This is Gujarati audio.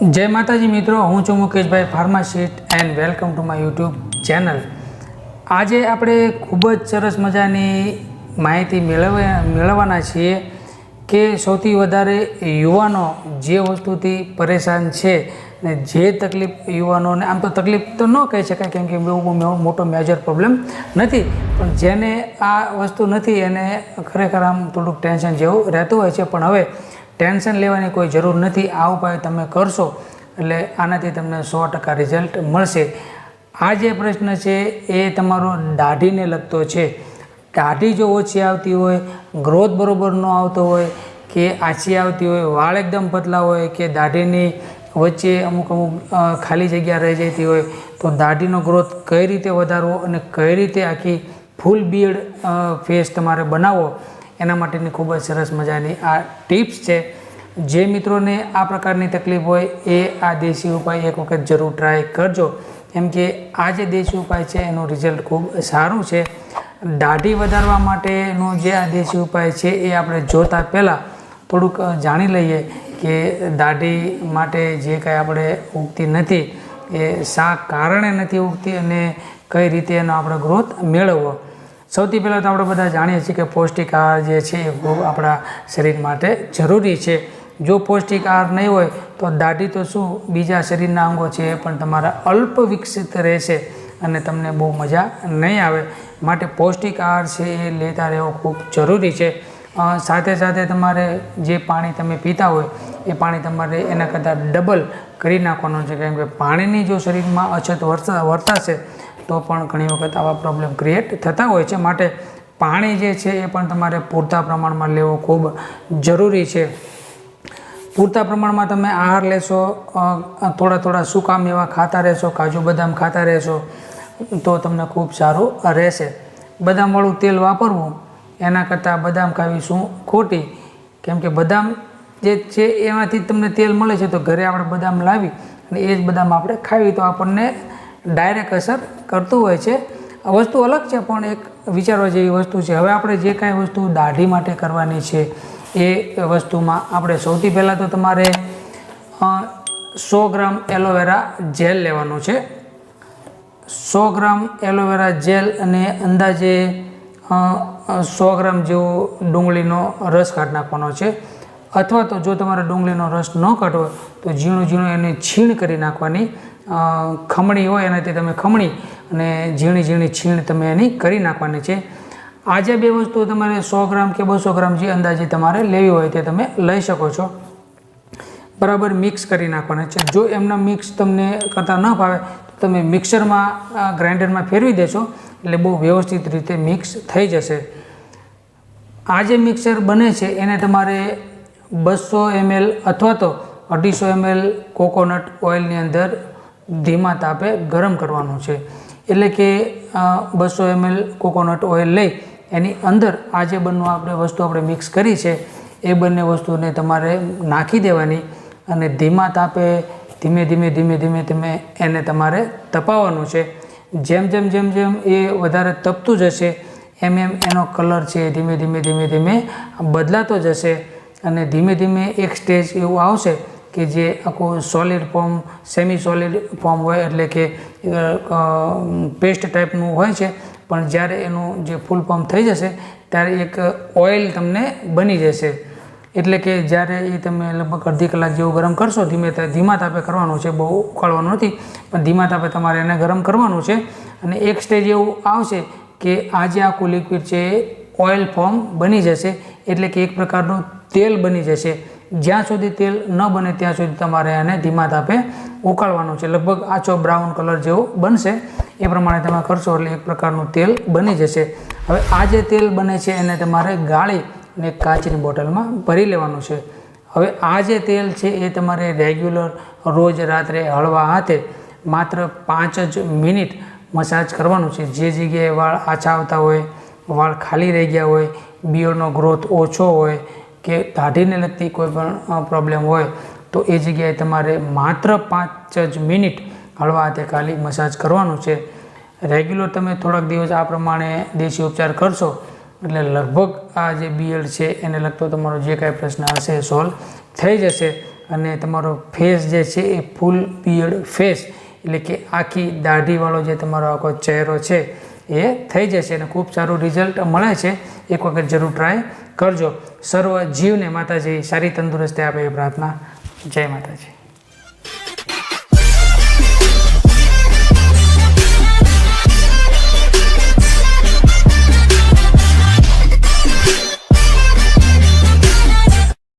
जय माताजी मित्रों, हूँ छूं Mukesh bhai pharmacist and welcome to my YouTube channel. आज આપણે ખૂબ જ સરસ મજાની માહિતી મેળવવાના છીએ કે સૌથી વધારે યુવાનો જે વસ્તુથી પરેશાન છે ને જે તકલીફ યુવાનોને, આમ તો તકલીફ તો ન કહી શકાય કેમ કે બહુ મોટો મેજર પ્રોબ્લેમ નથી, પણ જેને આ વસ્તુ નથી એને ખરેખર આમ થોડુંક ટેન્શન જેવું રહેતું હોય છે। પણ હવે ટેન્શન લેવાની કોઈ જરૂર નથી। આ ઉપાય તમે કરશો એટલે આનાથી તમને 100% રિઝલ્ટ મળશે। આ જે પ્રશ્ન છે એ તમારો દાઢીને લગતો છે। દાઢી જો ઓછી આવતી હોય, ગ્રોથ બરોબર ન આવતો હોય કે આછી આવતી હોય, વાળ એકદમ પતલા હોય કે દાઢીની વચ્ચે અમુક ખાલી જગ્યા રહી જતી હોય, તો દાઢીનો ગ્રોથ કઈ રીતે વધારવો અને કઈ રીતે આખી ફૂલ બિયર્ડ ફેસ તમારે બનાવવો, એના માટેની ખૂબ જ સરસ મજાની આ ટિપ્સ છે। જે મિત્રોને આ પ્રકારની તકલીફ હોય એ આ દેશી ઉપાય એક વખત જરૂર ટ્રાય કરજો, કેમ કે આ જે દેશી ઉપાય છે એનું રિઝલ્ટ ખૂબ સારું છે। દાઢી વધારવા માટેનો જે આ દેશી ઉપાય છે એ આપણે જોતા પહેલાં થોડુંક જાણી લઈએ કે દાઢી માટે જે કાંઈ આપણે ઉગતી નથી એ શા કારણે નથી ઉગતી અને કઈ રીતે એનો આપણે ગ્રોથ મેળવવો। સૌથી પહેલાં તો આપણે બધા જાણીએ છીએ કે પૌષ્ટિક આહાર જે છે એ ખૂબ આપણા શરીર માટે જરૂરી છે। જો પૌષ્ટિક આહાર નહીં હોય તો દાઢી તો શું, બીજા શરીરના અંગો છે એ પણ તમારા અલ્પ વિકસિત રહેશે અને તમને બહુ મજા નહીં આવે। માટે પૌષ્ટિક આહાર છે એ લેતા રહેવો ખૂબ જરૂરી છે। સાથે સાથે તમારે જે પાણી તમે પીતા હોય એ પાણી તમારે એના કરતાં ડબલ કરી નાખવાનું છે, કેમ કે પાણીની જો શરીરમાં અછત વર્તાશે તો પણ ઘણી વખત આવા પ્રોબ્લેમ ક્રિએટ થતા હોય છે। માટે પાણી જે છે એ પણ તમારે પૂરતા પ્રમાણમાં લેવો ખૂબ જરૂરી છે। પૂરતા પ્રમાણમાં તમે આહાર લેશો, થોડા સૂકા મેવા ખાતા રહેશો, કાજુ બદામ ખાતા રહેશો તો તમને ખૂબ સારું રહેશે। બદામવાળું તેલ વાપરવું એના કરતાં બદામ ખાવી શું ખોટી, કેમ કે બદામ જે છે એમાંથી તમને તેલ મળે છે, તો ઘરે આપણે બદામ લાવી અને એ જ બદામ આપણે ખાવી તો આપણને ડાયરેક્ટ અસર કરતું હોય છે। વસ્તુ અલગ છે પણ એક વિચારવા જેવી વસ્તુ છે। હવે આપણે જે કાંઈ વસ્તુ દાઢી માટે કરવાની છે એ વસ્તુમાં આપણે સૌથી પહેલાં તો તમારે 100 ગ્રામ એલોવેરા જેલ લેવાનું છે। 100 ગ્રામ એલોવેરા જેલ અને અંદાજે 100 ગ્રામ જેવો ડુંગળીનો રસ કાઢી નાખવાનો છે, અથવા તો જો તમારે ડુંગળીનો રસ ન કાઢવો તો ઝીણું એને છીણ કરી નાખવાની। ખમણી હોય એનાથી તમે ખમણી અને ઝીણી છીણ તમે એની કરી નાખવાની છે। આ જે બે વસ્તુઓ તમારે 100 ગ્રામ કે 200 ગ્રામ જે અંદાજે તમારે લેવી હોય તે તમે લઈ શકો છો। બરાબર મિક્સ કરી નાખવાના છે। જો એમના મિક્સ તમને કરતાં ન ભાવે તો તમે મિક્સરમાં ગ્રાઇન્ડરમાં ફેરવી દેશો એટલે બહુ વ્યવસ્થિત રીતે મિક્સ થઈ જશે। આ જે મિક્સર બને છે એને તમારે 200 ml અથવા તો 250 ml કોકોનટ ઓઇલની અંદર ધીમા તાપે ગરમ કરવાનું છે। એટલે કે 200 ml કોકોનટ ઓઇલ લઈ એની અંદર આ જે બંને વસ્તુ આપણે મિક્સ કરી છે એ બંને વસ્તુને તમારે નાખી દેવાની અને ધીમા તાપે ધીમે એને તમારે તપાવવાનું છે। જેમ એ વધારે તપતું જશે એમ એનો કલર છે ધીમે બદલાતો જશે અને ધીમે એક સ્ટેજ એવું આવશે કે જે આખું solid form, semi solid form હોય, એટલે કે પેસ્ટ ટાઈપનું હોય છે, પણ જ્યારે એનું જે ફૂલ ફોર્મ થઈ જશે ત્યારે એક ઓઇલ તમને બની જશે। એટલે કે જ્યારે એ તમે લગભગ અડધી કલાક જેવું ગરમ કરશો, ધીમા તાપે કરવાનું છે, બહુ ઉકાળવાનું નથી પણ ધીમા તાપે તમારે એને ગરમ કરવાનું છે। અને એક સ્ટેજ એવું આવશે કે આ જે આખું લિક્વિડ છે એ ઓઇલ ફોર્મ બની જશે, એટલે કે એક પ્રકારનું તેલ બની જશે। જ્યાં સુધી તેલ ન બને ત્યાં સુધી તમારે એને ધીમા તાપે ઉકાળવાનું છે। લગભગ આછો બ્રાઉન કલર જેવો બનશે એ પ્રમાણે તમે કરશો એટલે એક પ્રકારનું તેલ બની જશે। હવે આ જે તેલ બને છે એને તમારે ગાળી અને કાચની બોટલમાં ભરી લેવાનું છે। હવે આ જે તેલ છે એ તમારે રેગ્યુલર રોજ રાત્રે હળવા હાથે માત્ર 5 જ મિનિટ મસાજ કરવાનું છે। જે જગ્યાએ વાળ આછા આવતા હોય, વાળ ખાલી રહી ગયા હોય, બિયર્ડનો ગ્રોથ ઓછો હોય કે દાઢીને લગતી કોઈ પણ પ્રોબ્લેમ હોય તો એ જગ્યાએ તમારે માત્ર 5 જ મિનિટ હળવા હાથે ખાલી મસાજ કરવાનું છે। રેગ્યુલર તમે થોડાક દિવસ આ પ્રમાણે દેશી ઉપચાર કરશો એટલે લગભગ આ જે બિયર્ડ છે એને લગતો તમારો જે કાંઈ પ્રશ્ન હશે એ સોલ્વ થઈ જશે। અને તમારો ફેસ જે છે એ ફૂલ બિયર્ડ ફેસ એટલે કે આખી દાઢીવાળો જે તમારો આખો ચહેરો છે એ થઈ જશે અને ખૂબ સારું રિઝલ્ટ મળે છે. એક વખત જરૂર ટ્રાય કરજો. સર્વ જીવને માતાજી સારી તંદુરસ્તી આપે એ પ્રાર્થના. જય માતાજી.